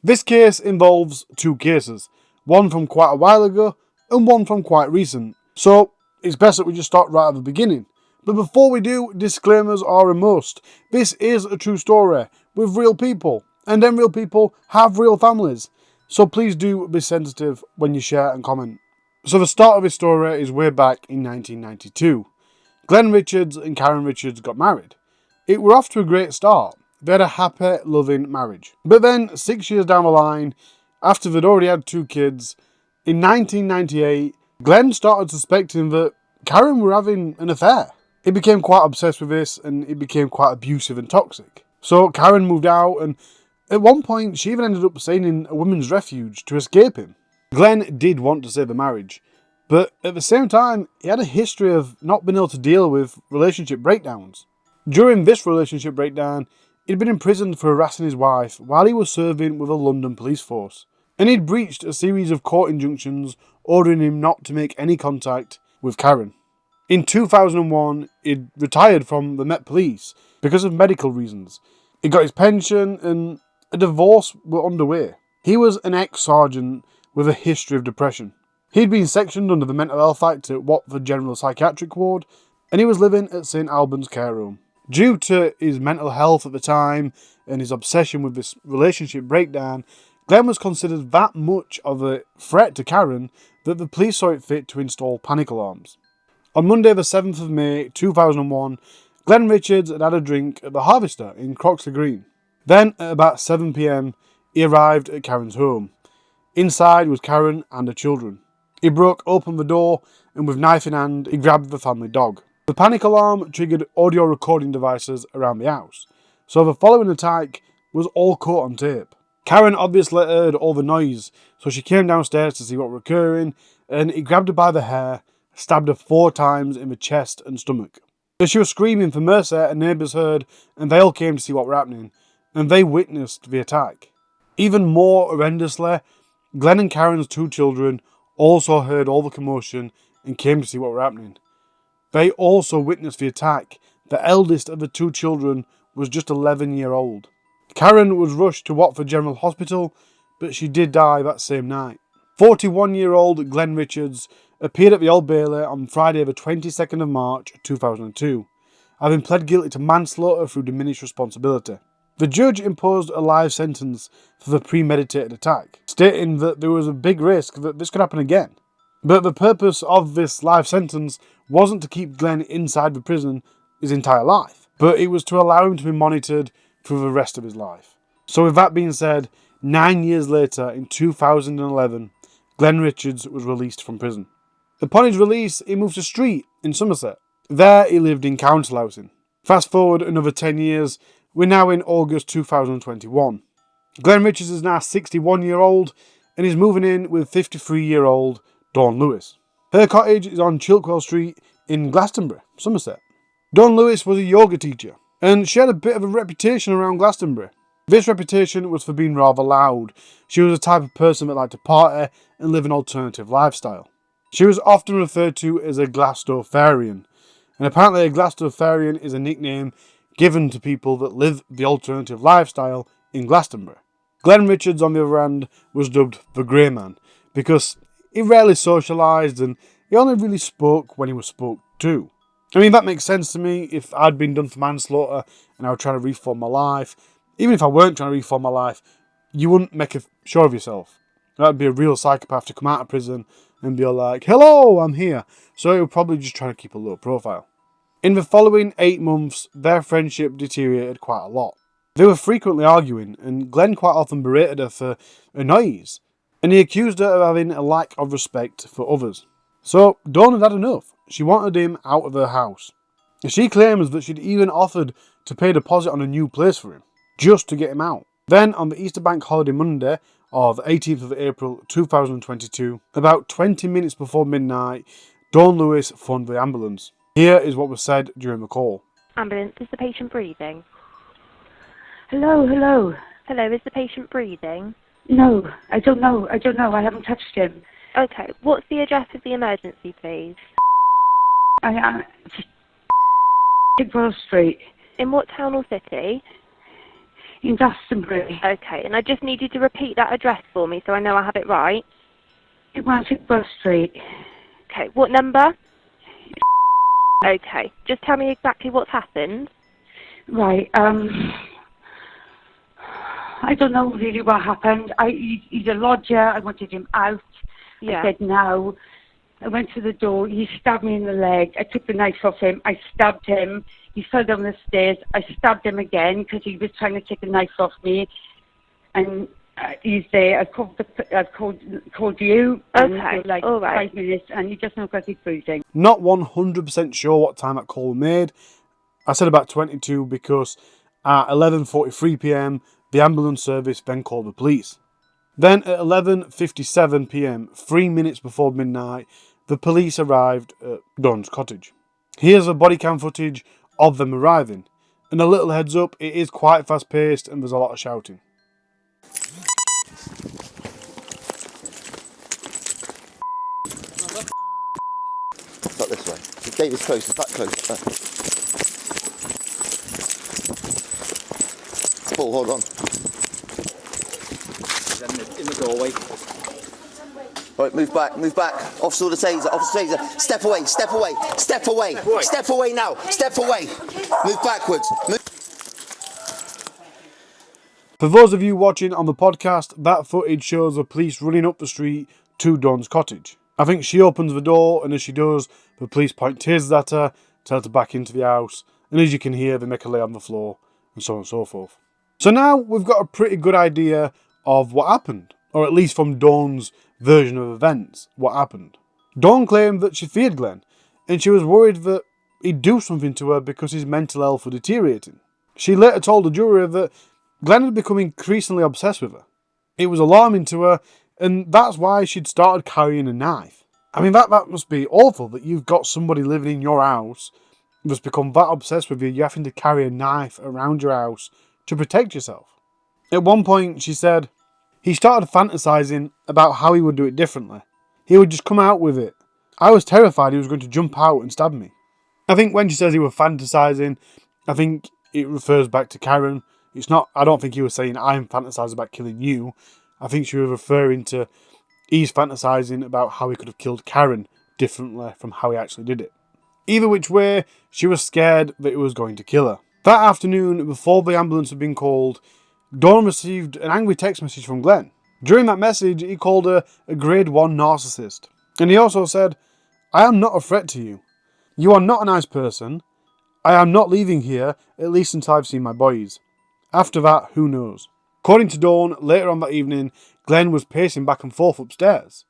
This case involves two cases, one from quite a while ago and one from quite recent. So it's best that we just start right at the beginning. But before we do, disclaimers are a must. This is a true story with real people, and then real people have real families. So please do be sensitive when you share and comment. So the start of this story is way back in 1992. Glenn Richards and Karen Richards got married. It were off to a great start. They had a happy, loving marriage. But then, 6 years down the line, after they'd already had 2 kids, in 1998, Glenn started suspecting that Karen were having an affair. He became quite obsessed with this, and it became quite abusive and toxic. So Karen moved out, and at one point, she even ended up staying in a women's refuge to escape him. Glenn did want to save the marriage, but at the same time, he had a history of not being able to deal with relationship breakdowns. During this relationship breakdown, he'd been imprisoned for harassing his wife while he was serving with a London police force, and he'd breached a series of court injunctions ordering him not to make any contact with Karen. In 2001, he'd retired from the Met Police because of medical reasons. He got his pension and a divorce were underway. He was an ex-sergeant with a history of depression. He'd been sectioned under the Mental Health Act at Watford General Psychiatric Ward, and he was living at St Albans Care Home. Due to his mental health at the time and his obsession with this relationship breakdown, Glenn was considered that much of a threat to Karen that the police saw it fit to install panic alarms. On Monday the 7th of May 2001, Glenn Richards had had a drink at the Harvester in Croxley Green. Then, at about 7 p.m, he arrived at Karen's home. Inside was Karen and her children. He broke open the door and with knife in hand, he grabbed the family dog. The panic alarm triggered audio recording devices around the house, so the following attack was all caught on tape. Karen obviously heard all the noise, so she came downstairs to see what was occurring, and he grabbed her by the hair, stabbed her 4 times in the chest and stomach. As she was screaming for mercy, her neighbours heard, and they all came to see what was happening, and they witnessed the attack. Even more horrendously, Glenn and Karen's 2 children also heard all the commotion and came to see what was happening. They also witnessed the attack. The eldest of the 2 children was just 11-year-old. Karen was rushed to Watford General Hospital, but she did die that same night. 41-year-old Glenn Richards appeared at the Old Bailey on Friday the 22nd of March 2002, having pled guilty to manslaughter through diminished responsibility. The judge imposed a life sentence for the premeditated attack, stating that there was a big risk that this could happen again. But the purpose of this life sentence wasn't to keep Glenn inside the prison his entire life, but it was to allow him to be monitored for the rest of his life. So with that being said, 9 years later, in 2011, Glenn Richards was released from prison. Upon his release, he moved to Street in Somerset. There he lived in council housing. Fast forward another 10 years, we're now in August 2021. Glenn Richards is now 61-year-old and is moving in with 53-year-old Dawn Lewis. Her cottage is on Chilkwell Street in Glastonbury, Somerset. Dawn Lewis was a yoga teacher, and she had a bit of a reputation around Glastonbury. This reputation was for being rather loud. She was the type of person that liked to party and live an alternative lifestyle. She was often referred to as a Glastonburyan, and apparently a Glastonburyan is a nickname given to people that live the alternative lifestyle in Glastonbury. Glenn Richards, on the other hand, was dubbed the Grey Man because he rarely socialised and he only really spoke when he was spoke to. I mean, that makes sense to me. If I'd been done for manslaughter and I was trying to reform my life, even if I weren't trying to reform my life, you wouldn't make a show of yourself. That'd be a real psychopath to come out of prison and be like, hello, I'm here. So he would probably just try to keep a low profile. In the following 8 months, their friendship deteriorated quite a lot. They were frequently arguing, and Glenn quite often berated her for her noise, and he accused her of having a lack of respect for others. So Dawn had had enough. She wanted him out of her house. She claims that she'd even offered to pay a deposit on a new place for him, just to get him out. Then, on the Easter Bank holiday Monday of 18th of April 2022, about 20 minutes before midnight, Dawn Lewis phoned the ambulance. Here is what was said during the call. Ambulance, is the patient breathing? Hello, hello. Hello, is the patient breathing? No, I don't know. I haven't touched him. Okay, what's the address of the emergency, please? Chigwell Street. In what town or city? in Glastonbury. Okay, and I just need you to repeat that address for me so I know I have it right. 216 Bus Street. Okay, what number? Okay, just tell me exactly what's happened. Right, I don't know really what happened. He's a lodger. I wanted him out. Yeah. I said no. I went to the door. He stabbed me in the leg. I took the knife off him. I stabbed him. He fell down the stairs. I stabbed him again because he was trying to take the knife off me. And he's there. I've called you. Okay, for like all right. 5 minutes, and he just looks like he's breathing. Not 100% sure what time that call was made. I said about 22 because at 11:43 p.m. the ambulance service then called the police. Then at 11:57 p.m, 3 minutes before midnight, the police arrived at Dawn's cottage. Here's the body cam footage of them arriving. And a little heads up, it is quite fast paced and there's a lot of shouting. Not this way. The gate is closed, it's back closed. Paul, hold on. In the doorway. Right, move back, move back. Officer the taser, officer taser. Step away, step away, step away. Step away now, step away. Move backwards. Move. For those of you watching on the podcast, that footage shows the police running up the street to Dawn's cottage. I think she opens the door, and as she does, the police point tasers at her, tell her to back into the house, and as you can hear, they make her lay on the floor, and so on and so forth. So now we've got a pretty good idea of what happened, or at least from Dawn's version of events, what happened. Dawn claimed that she feared Glenn, and she was worried that he'd do something to her because his mental health was deteriorating. She later told the jury that Glenn had become increasingly obsessed with her. It was alarming to her, and that's why she'd started carrying a knife. I mean, that must be awful, that you've got somebody living in your house that's become that obsessed with you, you're having to carry a knife around your house to protect yourself. At one point, she said, he started fantasizing about how he would do it differently. He would just come out with it. I was terrified he was going to jump out and stab me. I think when she says he was fantasizing, I think it refers back to Karen. I don't think he was saying, I'm fantasizing about killing you. I think she was referring to, he's fantasizing about how he could have killed Karen differently from how he actually did it. Either which way, she was scared that it was going to kill her. That afternoon, before the ambulance had been called, Dawn received an angry text message from Glenn. During that message, he called her a grade 1 narcissist. And he also said, I am not a threat to you. You are not a nice person. I am not leaving here, at least until I've seen my boys. After that, who knows? According to Dawn, later on that evening, Glenn was pacing back and forth upstairs.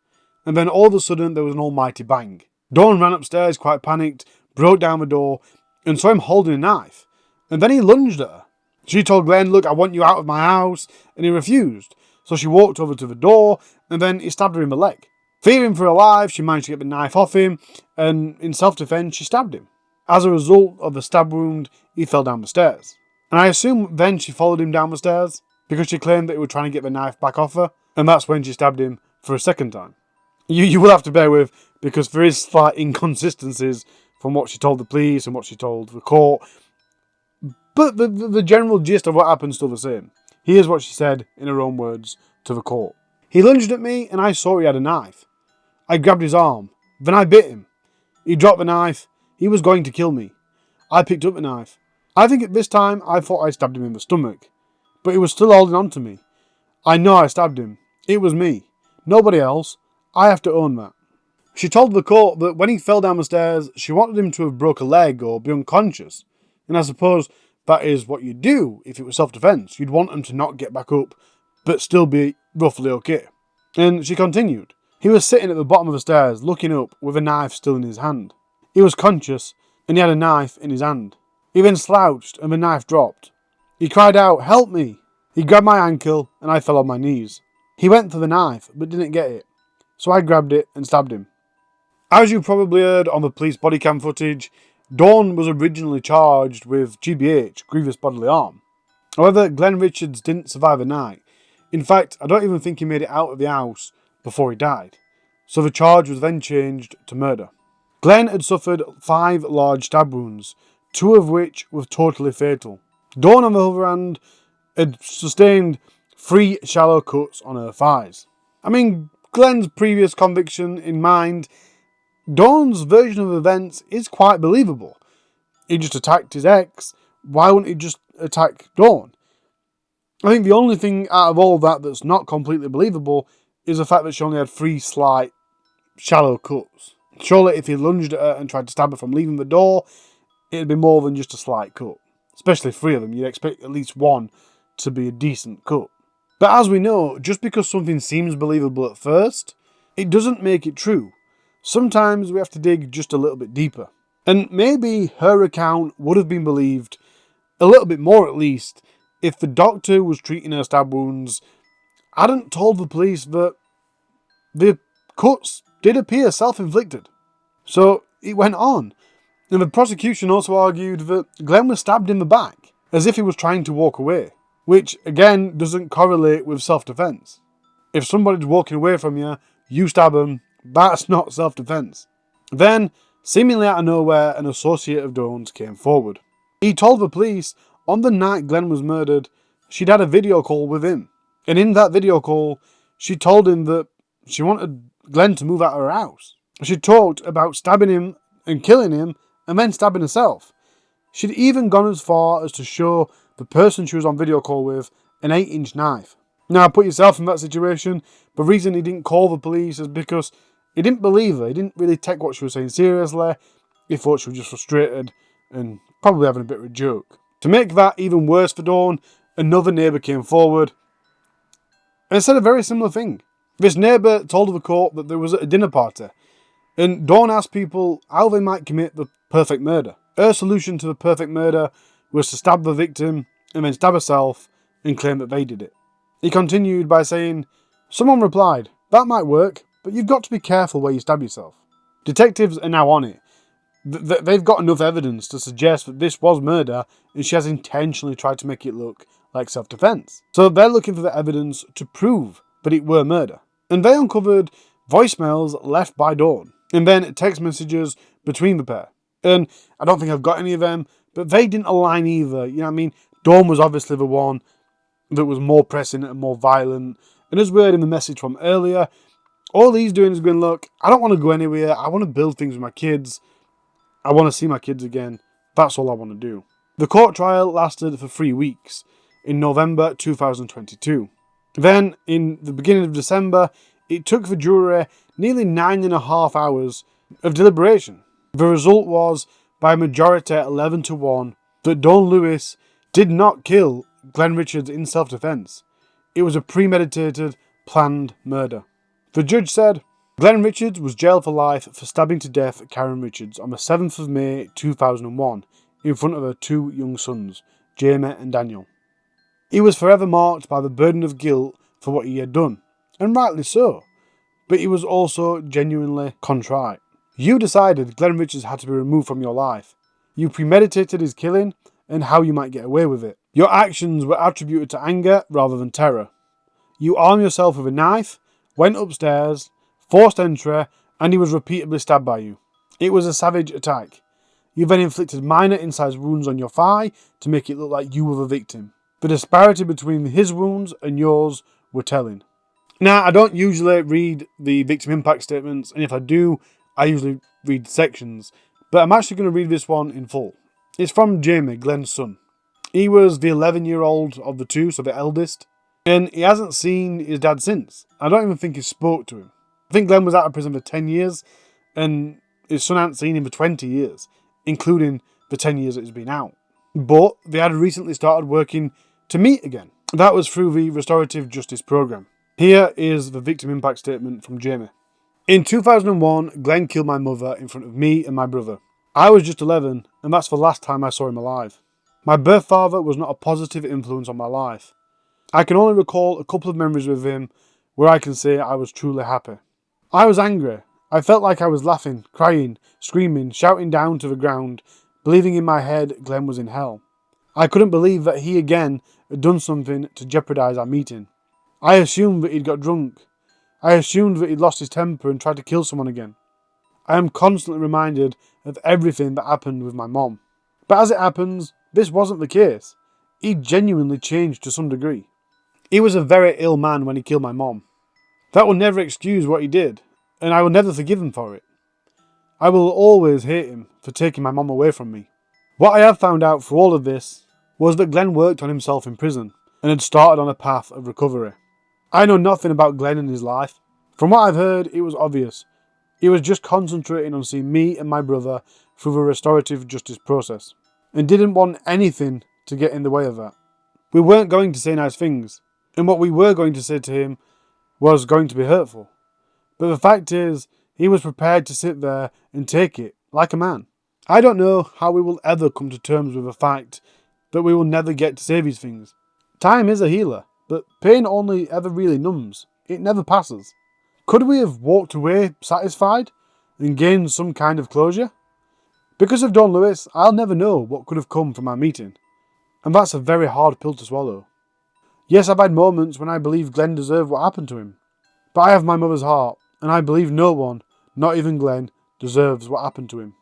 And then all of a sudden, there was an almighty bang. Dawn ran upstairs quite panicked, broke down the door, and saw him holding a knife. And then he lunged at her. She told Glenn, look, I want you out of my house, and he refused. So she walked over to the door, and then he stabbed her in the leg. Fearing for her life, she managed to get the knife off him, and in self-defense, she stabbed him. As a result of the stab wound, he fell down the stairs. And I assume then she followed him down the stairs, because she claimed that he was trying to get the knife back off her, and that's when she stabbed him for a second time. You will have to bear with, because there is slight inconsistencies from what she told the police and what she told the court, but the general gist of what happened is still the same. Here's what she said in her own words to the court. He lunged at me and I saw he had a knife. I grabbed his arm. Then I bit him. He dropped the knife. He was going to kill me. I picked up the knife. I think at this time I thought I stabbed him in the stomach. But he was still holding on to me. I know I stabbed him. It was me. Nobody else. I have to own that. She told the court that when he fell down the stairs, she wanted him to have broke a leg or be unconscious. And I suppose that is what you'd do if it was self-defense. You'd want him to not get back up, but still be roughly okay. And she continued. He was sitting at the bottom of the stairs, looking up, with a knife still in his hand. He was conscious, and he had a knife in his hand. He then slouched, and the knife dropped. He cried out, help me! He grabbed my ankle, and I fell on my knees. He went for the knife, but didn't get it. So I grabbed it and stabbed him. As you probably heard on the police body cam footage, Dawn was originally charged with GBH, grievous bodily harm. However, Glenn Richards didn't survive the night. In fact, I don't even think he made it out of the house before he died. So the charge was then changed to murder. Glenn had suffered 5 large stab wounds, 2 of which were totally fatal. Dawn, on the other hand, had sustained 3 shallow cuts on her thighs. I mean, Glenn's previous conviction in mind, Dawn's version of events is quite believable. He just attacked his ex, why wouldn't he just attack Dawn? I think the only thing out of all that that's not completely believable is the fact that she only had 3 slight, shallow cuts. Surely if he lunged at her and tried to stab her from leaving the door, it'd be more than just a slight cut. Especially 3 of them, you'd expect at least 1 to be a decent cut. But as we know, just because something seems believable at first, it doesn't make it true. Sometimes we have to dig just a little bit deeper. And maybe her account would have been believed, a little bit more at least, if the doctor who was treating her stab wounds hadn't told the police that the cuts did appear self-inflicted. So it went on, and the prosecution also argued that Glenn was stabbed in the back, as if he was trying to walk away, which again doesn't correlate with self-defense. If somebody's walking away from you, you stab them, that's not self-defense. Then, seemingly out of nowhere, an associate of Dawn's came forward. He told the police on the night Glenn was murdered, she'd had a video call with him. And in that video call, she told him that she wanted Glenn to move out of her house. She talked about stabbing him and killing him and then stabbing herself. She'd even gone as far as to show the person she was on video call with an 8-inch knife. Now, put yourself in that situation. The reason he didn't call the police is because he didn't believe her. He didn't really take what she was saying seriously. He thought she was just frustrated and probably having a bit of a joke. To make that even worse for Dawn, another neighbour came forward and said a very similar thing. This neighbour told the court that there was a dinner party, and Dawn asked people how they might commit the perfect murder. Her solution to the perfect murder was to stab the victim and then stab herself and claim that they did it. He continued by saying, "Someone replied, that might work, but you've got to be careful where you stab yourself." Detectives are now on it. They've got enough evidence to suggest that this was murder and she has intentionally tried to make it look like self-defense. So they're looking for the evidence to prove that it were murder. And they uncovered voicemails left by Dawn and then text messages between the pair. And I don't think I've got any of them, but they didn't align either. You know what I mean? Dawn was obviously the one that was more pressing and more violent. And as we heard in the message from earlier, all he's doing is going, look, I don't want to go anywhere. I want to build things with my kids. I want to see my kids again. That's all I want to do. The court trial lasted for 3 weeks in November 2022. Then, in the beginning of December, it took the jury nearly 9.5 hours of deliberation. The result was, by a majority 11-1, that Dawn Lewis did not kill Glenn Richards in self-defense. It was a premeditated, planned murder. The judge said, Glenn Richards was jailed for life for stabbing to death Karen Richards on the 7th of May 2001 in front of her 2 young sons, Jamie and Daniel. He was forever marked by the burden of guilt for what he had done, and rightly so, but he was also genuinely contrite. You decided Glenn Richards had to be removed from your life. You premeditated his killing and how you might get away with it. Your actions were attributed to anger rather than terror. You armed yourself with a knife, went upstairs, forced entry, and he was repeatedly stabbed by you. It was a savage attack. You then inflicted minor incised wounds on your thigh to make it look like you were the victim. The disparity between his wounds and yours were telling. Now, I don't usually read the victim impact statements, and if I do, I usually read sections, but I'm actually going to read this one in full. It's from Jamie, Glenn's son. He was the 11-year-old of the 2, so the eldest, and he hasn't seen his dad since. I don't even think he spoke to him. I think Glenn was out of prison for 10 years, and his son hadn't seen him for 20 years, including the 10 years that he's been out. But they had recently started working to meet again. That was through the Restorative Justice Programme. Here is the victim impact statement from Jamie. In 2001, Glenn killed my mother in front of me and my brother. I was just 11, and that's the last time I saw him alive. My birth father was not a positive influence on my life. I can only recall a couple of memories with him where I can say I was truly happy. I was angry. I felt like I was laughing, crying, screaming, shouting down to the ground, believing in my head Glenn was in hell. I couldn't believe that he again had done something to jeopardise our meeting. I assumed that he'd got drunk. I assumed that he'd lost his temper and tried to kill someone again. I am constantly reminded of everything that happened with my mom. But as it happens, this wasn't the case. he genuinely changed to some degree. He was a very ill man when he killed my mom. That will never excuse what he did, and I will never forgive him for it. I will always hate him for taking my mom away from me. What I have found out through all of this was that Glenn worked on himself in prison and had started on a path of recovery. I know nothing about Glenn and his life. From what I've heard, it was obvious. He was just concentrating on seeing me and my brother through the restorative justice process, and didn't want anything to get in the way of that. We weren't going to say nice things, and what we were going to say to him was going to be hurtful. But the fact is, he was prepared to sit there and take it, like a man. I don't know how we will ever come to terms with the fact that we will never get to say these things. Time is a healer, but pain only ever really numbs. It never passes. Could we have walked away satisfied and gained some kind of closure? Because of Don Lewis, I'll never know what could have come from our meeting. And that's a very hard pill to swallow. Yes, I've had moments when I believe Glenn deserved what happened to him. But I have my mother's heart, and I believe no one, not even Glenn, deserves what happened to him.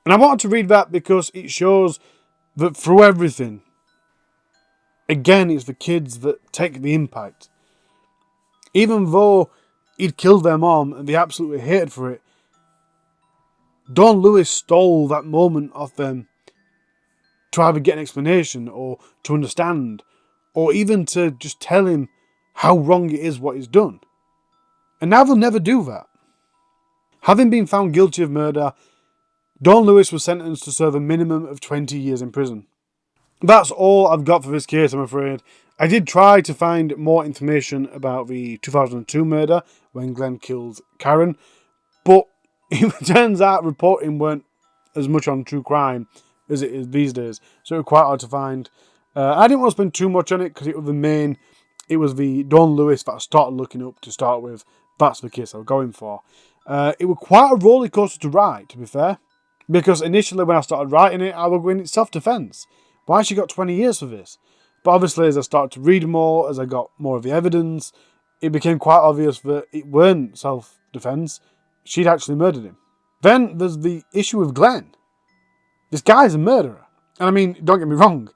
And I wanted to read that because it shows that through everything, again, it's the kids that take the impact. Even though he'd killed their mom and they absolutely hated for it, Don Lewis stole that moment off them to either get an explanation or to understand, or even to just tell him how wrong it is what he's done. And now they'll never do that. Having been found guilty of murder, Don Lewis was sentenced to serve a minimum of 20 years in prison. That's all I've got for this case, I'm afraid. I did try to find more information about the 2002 murder when Glenn killed Karen, but it turns out reporting weren't as much on true crime as it is these days, so it was quite hard to find. I didn't want to spend too much on it because it was the Don Lewis that I started looking up to start with. That's the case I was going for. It was quite a roller coaster to write, to be fair, because initially when I started writing it, I was going, it's self-defense. Why has she got 20 years for this? But obviously, as I started to read more, as I got more of the evidence, it became quite obvious that it weren't self-defense. She'd actually murdered him. Then there's the issue with Glenn. This guy's a murderer. And I mean, don't get me wrong,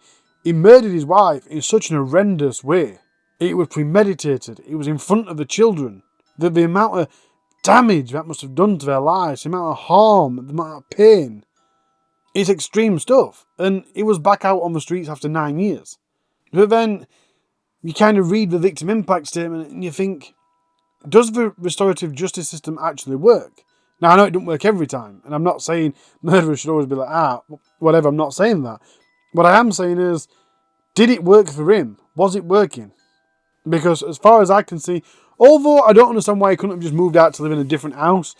he murdered his wife in such an horrendous way. It was premeditated. It was in front of the children. The amount of damage that must have done to their lives, the amount of harm, the amount of pain. It's extreme stuff. And he was back out on the streets after 9 years. But then you kind of read the victim impact statement and you think, does the restorative justice system actually work? Now, I know it doesn't work every time, and I'm not saying murderers should always be like, whatever, I'm not saying that. What I am saying is, did it work for him? Was it working? Because as far as I can see, although I don't understand why he couldn't have just moved out to live in a different house,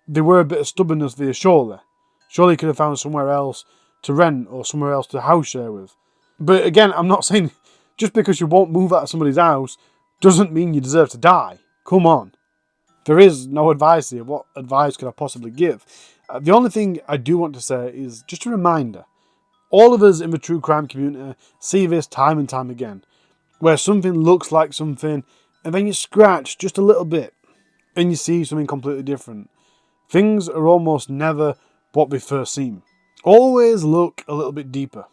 there were a bit of stubbornness there, surely. Surely he could have found somewhere else to rent or somewhere else to house share with. But again, I'm not saying just because you won't move out of somebody's house doesn't mean you deserve to die. Come on. There is no advice here. What advice could I possibly give? The only thing I do want to say is just a reminder. All of us in the true crime community see this time and time again, where something looks like something, and then you scratch just a little bit, and you see something completely different. Things are almost never what they first seem. Always look a little bit deeper.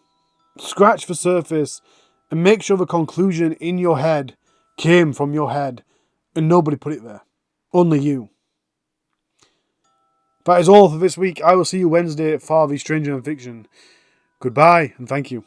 Scratch the surface, and make sure the conclusion in your head came from your head, and nobody put it there. Only you. That is all for this week. I will see you Wednesday at Far the Stranger Than Fiction. Goodbye, and thank you.